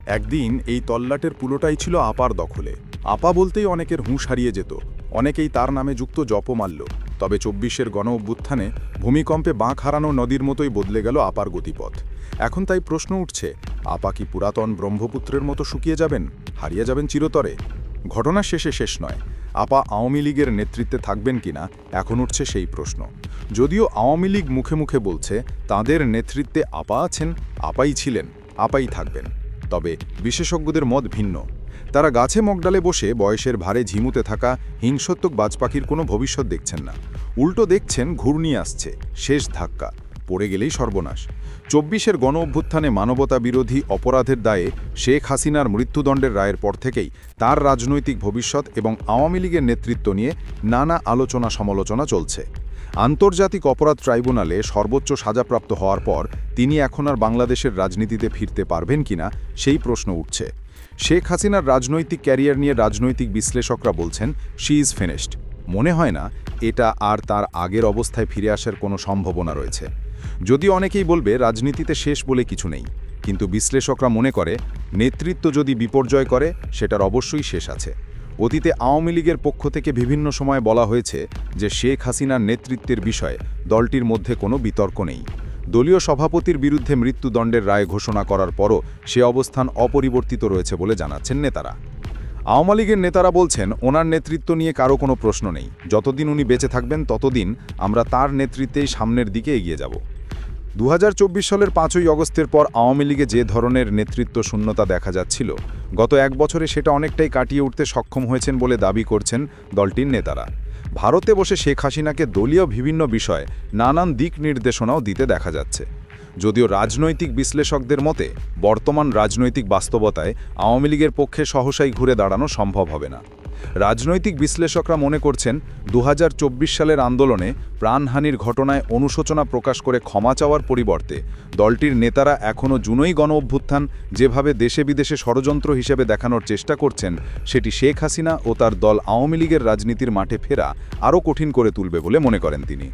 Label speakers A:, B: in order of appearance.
A: একদিন এই তল্লাটের পুলোটাই ছিল আপার দখলে। আপা বলতেই অনেকের হুঁশ হারিয়ে যেত, অনেকেই তার নামে যুক্ত জপমাল্য। তবে ২৪-এর গণ অভ্যুত্থানে ভূমিকম্পে বাঁক হারানো নদীর মতোই বদলে গেল আপার গতিপথ। এখন তাই প্রশ্ন উঠছে, আপা কি পুরাতন ব্রহ্মপুত্রের মতো শুকিয়ে যাবেন, হারিয়ে যাবেন চিরতরে? ঘটনা শেষ নয়, আপা আওয়ামী লীগের নেতৃত্বে থাকবেন কিনা এখন উঠছে সেই প্রশ্ন। যদিও আওয়ামী লীগ মুখে মুখে বলছে তাদের নেতৃত্বে আপা আছেন, আপাই ছিলেন, আপাই থাকবেন। তবে বিশেষজ্ঞদের মত ভিন্ন। তারা গাছে মগডালে বসে বয়সের ভারে ঝিমুতে থাকা হিংসত্বক বাজপাখির কোনো ভবিষ্যৎ দেখছেন না। উল্টো দেখছেন ঘূর্ণি আসছে, শেষ ধাক্কা, পড়ে গেলেই সর্বনাশ। ২৪-এর গণ অভ্যুত্থানে মানবতা বিরোধী অপরাধের দায়ে শেখ হাসিনার মৃত্যুদণ্ডের রায়ের পর থেকেই তার রাজনৈতিক ভবিষ্যৎ এবং আওয়ামী লীগের নেতৃত্ব নিয়ে নানা আলোচনা সমালোচনা চলছে। আন্তর্জাতিক অপরাধ ট্রাইব্যুনালে সর্বোচ্চ সাজাপ্রাপ্ত হওয়ার পর তিনি এখন আর বাংলাদেশের রাজনীতিতে ফিরতে পারবেন কিনা সেই প্রশ্ন উঠছে। শেখ হাসিনার রাজনৈতিক ক্যারিয়ার নিয়ে রাজনৈতিক বিশ্লেষকরা বলছেন শি ইজ ফিনিশড। মনে হয় না এটা আর তার আগের অবস্থায় ফিরে আসার কোনো সম্ভাবনা রয়েছে। যদিও অনেকেই বলবে রাজনীতিতে শেষ বলে কিছু নেই, কিন্তু বিশ্লেষকরা মনে করে নেতৃত্ব যদি বিপর্যয় করে সেটার অবশ্যই শেষ আছে। অতীতে আওয়ামী লীগের পক্ষ থেকে বিভিন্ন সময় বলা হয়েছে যে শেখ হাসিনার নেতৃত্বের বিষয়ে দলটির মধ্যে কোনো বিতর্ক নেই। দলীয় সভাপতির বিরুদ্ধে মৃত্যুদণ্ডের রায় ঘোষণা করার পরও সে অবস্থান অপরিবর্তিত রয়েছে বলে জানাচ্ছেন নেতারা। আওয়ামী লীগের নেতারা বলছেন ওনার নেতৃত্ব নিয়ে কারো কোনো প্রশ্ন নেই, যতদিন উনি বেঁচে থাকবেন ততদিন আমরা তার নেতৃত্বেই সামনের দিকে এগিয়ে যাব। ২০২৪ সালের ৫ই অগস্টের পর আওয়ামী লীগে যে ধরনের নেতৃত্ব শূন্যতা দেখা যাচ্ছিল, গত এক বছরে সেটা অনেকটাই কাটিয়ে উঠতে সক্ষম হয়েছেন বলে দাবি করছেন দলটির নেতারা। ভারতে বসে শেখ হাসিনাকে দলীয় বিভিন্ন বিষয়ে নানান দিক নির্দেশনাও দিতে দেখা যাচ্ছে। যদিও রাজনৈতিক বিশ্লেষকদের মতে বর্তমান রাজনৈতিক বাস্তবতায় আওয়ামী লীগের পক্ষে সহসাই ঘুরে দাঁড়ানো সম্ভব হবে না। রাজনৈতিক বিশ্লেষকরা মনে করছেন ২০২৪ সালের আন্দোলনে প্রাণহানির ঘটনায় অনুশোচনা প্রকাশ করে ক্ষমা চাওয়ার পরিবর্তে দলটির নেতারা এখনও জুনই গণ অভ্যুত্থান যেভাবে দেশে বিদেশে ষড়যন্ত্র হিসেবে দেখানোর চেষ্টা করছেন, সেটি শেখ হাসিনা ও তার দল আওয়ামী লীগের রাজনীতির মাঠে ফেরা আরও কঠিন করে তুলবে বলে মনে করেন তিনি।